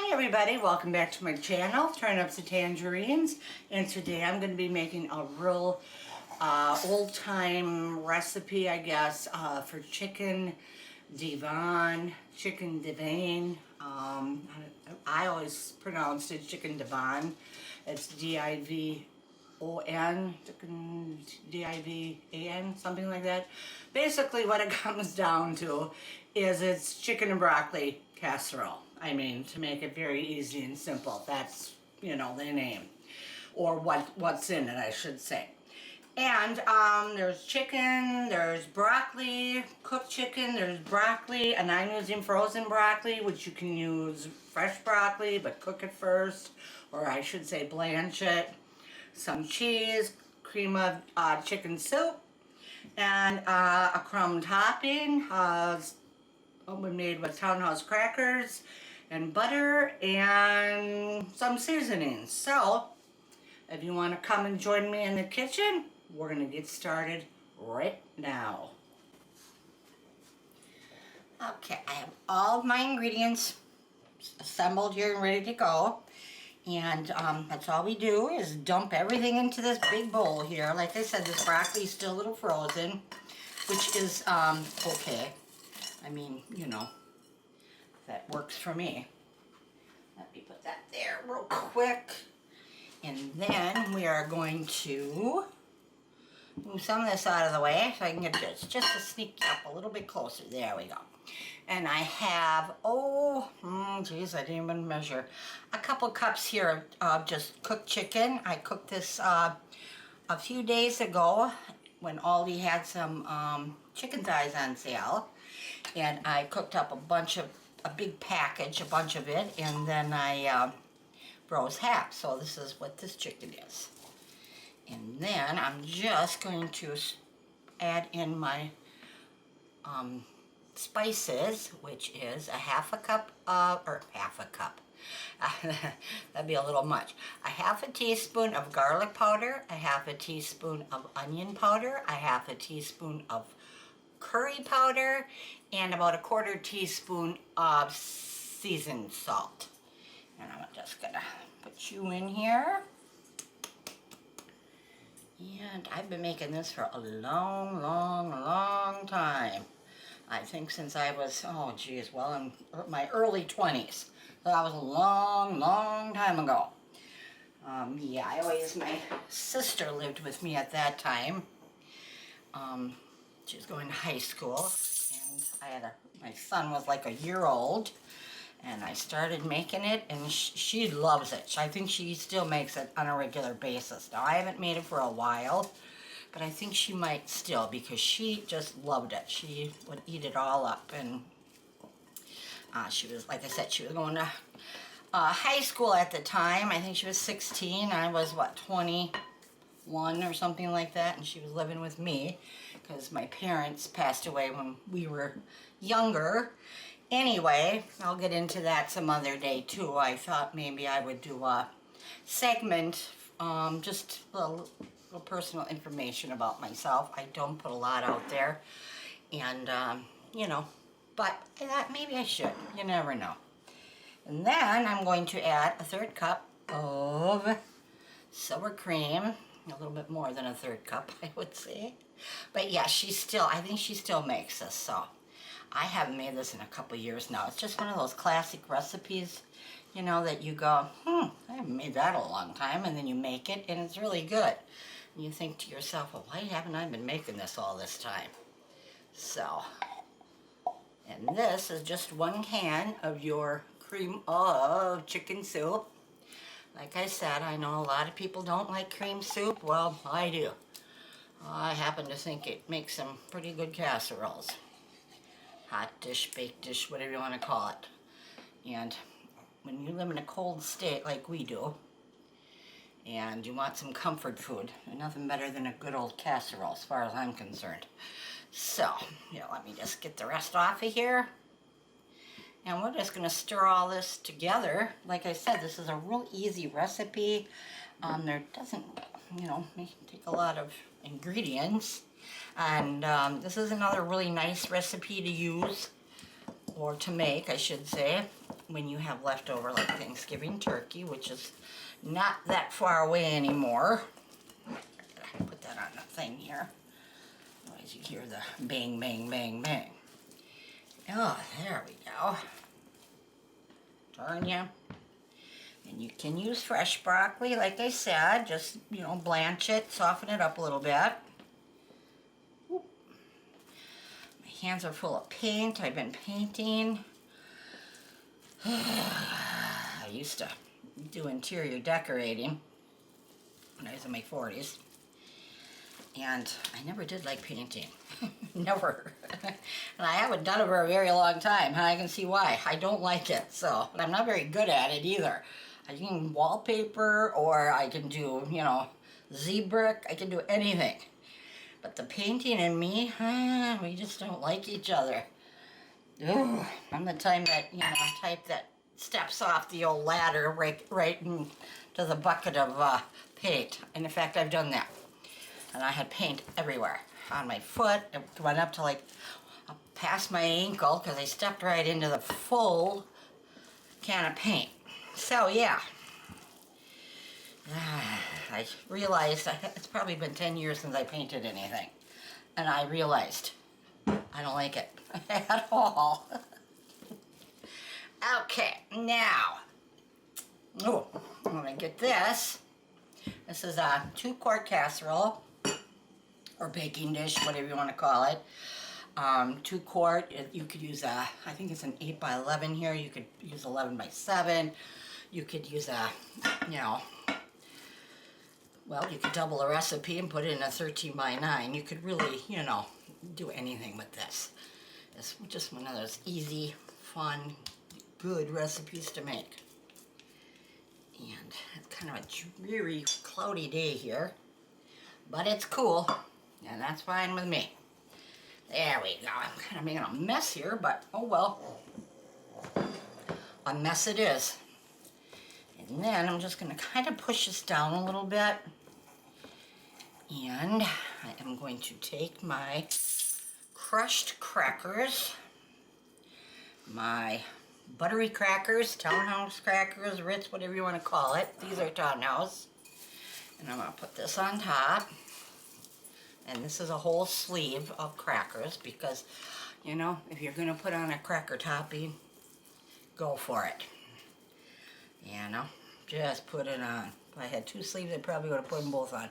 Hi everybody, welcome back to my channel, Turnips and Tangerines, and today I'm going to be making a real old-time recipe, I guess, for chicken Divan, chicken Divan. I always pronounced it chicken Divan. It's D-I-V-O-N, chicken D-I-V-A-N, something like that. Basically what it comes down to is it's chicken and broccoli casserole. I mean, to make it very easy and simple, that's, the name. Or what's in it, I should say. And there's chicken, there's broccoli, cooked chicken, there's broccoli, and I'm using frozen broccoli, which you can use fresh broccoli, but cook it first, or I should say blanch it. Some cheese, cream of chicken soup, and a crumb topping, made with Townhouse crackers, and butter, and some seasonings. So, if you want to come and join me in the kitchen, we're going to get started right now. Okay, I have all of my ingredients assembled here and ready to go. And that's all we do is dump everything into this big bowl here. Like I said, this broccoli is still a little frozen, which is okay. I mean, that works for me. Let me put that there real quick. And then we are going to move some of this out of the way so I can get this just to sneak up a little bit closer. There we go. And I have, geez, I didn't even measure. A couple cups here of just cooked chicken. I cooked this a few days ago when Aldi had some chicken thighs on sale. And I cooked up a big package, a bunch of it, and then I froze half. So this is what this chicken is. And then I'm just going to add in my spices, which is half a cup, that'd be a little much. A half a teaspoon of garlic powder, a half a teaspoon of onion powder, a half a teaspoon of curry powder, and about a quarter teaspoon of seasoned salt. And I'm just gonna put you in here. And I've been making this for a long time. I think since I was, in my early 20s. So that was a long time ago. My sister lived with me at that time. She was going to high school, and my son was like a year old, and I started making it, and she loves it. I think she still makes it on a regular basis. Now, I haven't made it for a while, but I think she might still, because she just loved it. She would eat it all up, and she was, like I said, she was going to high school at the time. I think she was 16. I was, 21 or something like that, and she was living with me because my parents passed away when we were younger. Anyway, I'll get into that some other day too. I thought maybe I would do a segment, just a little personal information about myself. I don't put a lot out there, and but I thought maybe I should. You never know. And then I'm going to add a third cup of sour cream. A little bit more than a third cup, I would say. But yeah, I think she still makes this, so I haven't made this in a couple years now. It's just one of those classic recipes, that you go, I haven't made that in a long time, and then you make it, and it's really good. And you think to yourself, well, why haven't I been making this all this time? So, and this is just 1 can of your cream of chicken soup. Like I said, I know a lot of people don't like cream soup. Well, I do. I happen to think it makes some pretty good casseroles. Hot dish, baked dish, whatever you want to call it. And when you live in a cold state like we do, and you want some comfort food, there's nothing better than a good old casserole as far as I'm concerned. So, let me just get the rest off of here. And we're just going to stir all this together. Like I said, this is a real easy recipe. There doesn't, take a lot of ingredients. And this is another really nice recipe to use, or to make, I should say. when you have leftover like Thanksgiving turkey, which is not that far away anymore. Put that on the thing here. Otherwise you hear the bang, bang, bang, bang. Oh, there we go. Darn ya. And you can use fresh broccoli, like I said. Just, you know, blanch it, soften it up a little bit. Whoop. My hands are full of paint. I've been painting. I used to do interior decorating when I was in my 40s. And I never did like painting. Never. And I haven't done it for a very long time. And I can see why. I don't like it. So, and I'm not very good at it either. I can wallpaper, or I can do, you know, Z-brick. I can do anything. But the painting and me, we just don't like each other. Ugh. I'm the type that steps off the old ladder right into the bucket of paint. And in fact, I've done that. And I had paint everywhere. On my foot, it went up to like past my ankle because I stepped right into the full can of paint. So yeah, I realized it's probably been 10 years since I painted anything. And I realized I don't like it at all. Okay, now, I'm gonna get this. This is a 2-quart casserole, or baking dish, whatever you want to call it. 2 quart, you could use a, I think it's an 8 by 11 here. You could use 11 by 7. You could use a, you know, well, you could double a recipe and put it in a 13 by 9. You could really, you know, do anything with this. It's just one of those easy, fun, good recipes to make. And it's kind of a dreary, cloudy day here, but it's cool. And that's fine with me. There we go. I'm kind of making a mess here, but oh well. A mess it is. And then I'm just going to kind of push this down a little bit. And I am going to take my crushed crackers, my buttery crackers, townhouse crackers, Ritz, whatever you want to call it. These are townhouse. And I'm going to put this on top. And this is a whole sleeve of crackers because, you know, if you're going to put on a cracker topping, go for it. You know, just put it on. If I had 2 sleeves, I probably would have put them both on.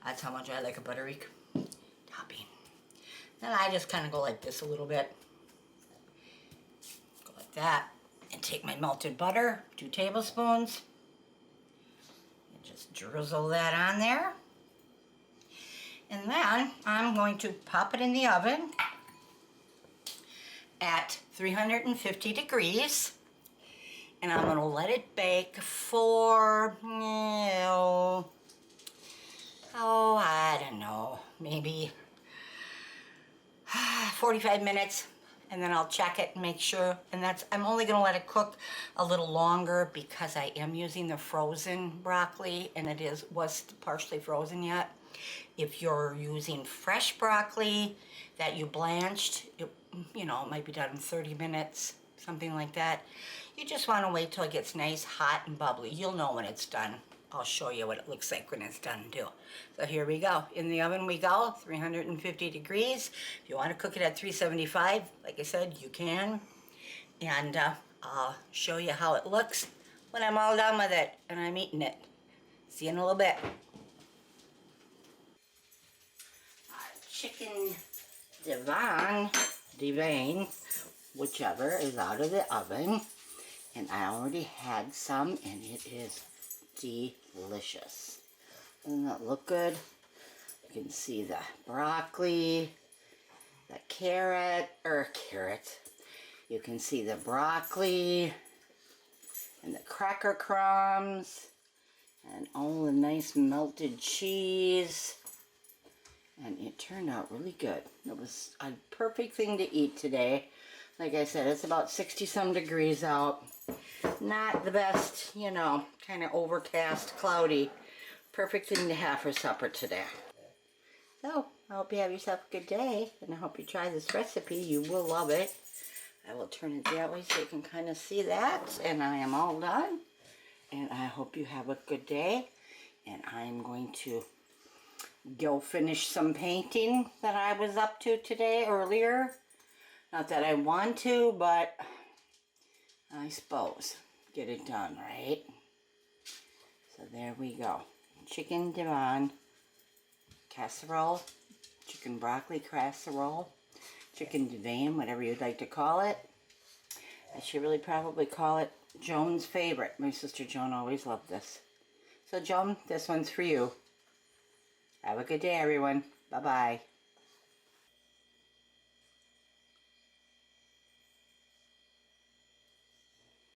That's how much I like a buttery topping. Then I just kind of go like this a little bit. Go like that. And take my melted butter, 2 tablespoons. And just drizzle that on there. And then I'm going to pop it in the oven at 350 degrees. And I'm going to let it bake for, I don't know, maybe 45 minutes. And then I'll check it and make sure. And I'm only going to let it cook a little longer because I am using the frozen broccoli, and it was partially frozen yet. If you're using fresh broccoli that you blanched, it might be done in 30 minutes, something like that. You just want to wait till it gets nice, hot, and bubbly. You'll know when it's done. I'll show you what it looks like when it's done too. So here we go. In the oven we go, 350 degrees. If you want to cook it at 375, like I said, you can. And I'll show you how it looks when I'm all done with it and I'm eating it. See you in a little bit. Chicken Divan, whichever, is out of the oven. And I already had some, and it is delicious. Doesn't that look good? You can see the broccoli, the carrot. You can see the broccoli and the cracker crumbs and all the nice melted cheese. And it turned out really good. It was a perfect thing to eat today. Like I said, it's about 60-some degrees out. Not the best, kind of overcast, cloudy. Perfect thing to have for supper today. So, I hope you have yourself a good day. And I hope you try this recipe. You will love it. I will turn it that way so you can kind of see that. And I am all done. And I hope you have a good day. And I'm going to go finish some painting that I was up to today earlier. Not that I want to, but I suppose get it done, right? So there we go. Chicken Divan casserole, chicken broccoli casserole, chicken Divan, whatever you'd like to call it. I should really probably call it Joan's favorite. My sister Joan always loved this. So Joan, this one's for you. Have a good day, everyone. Bye-bye.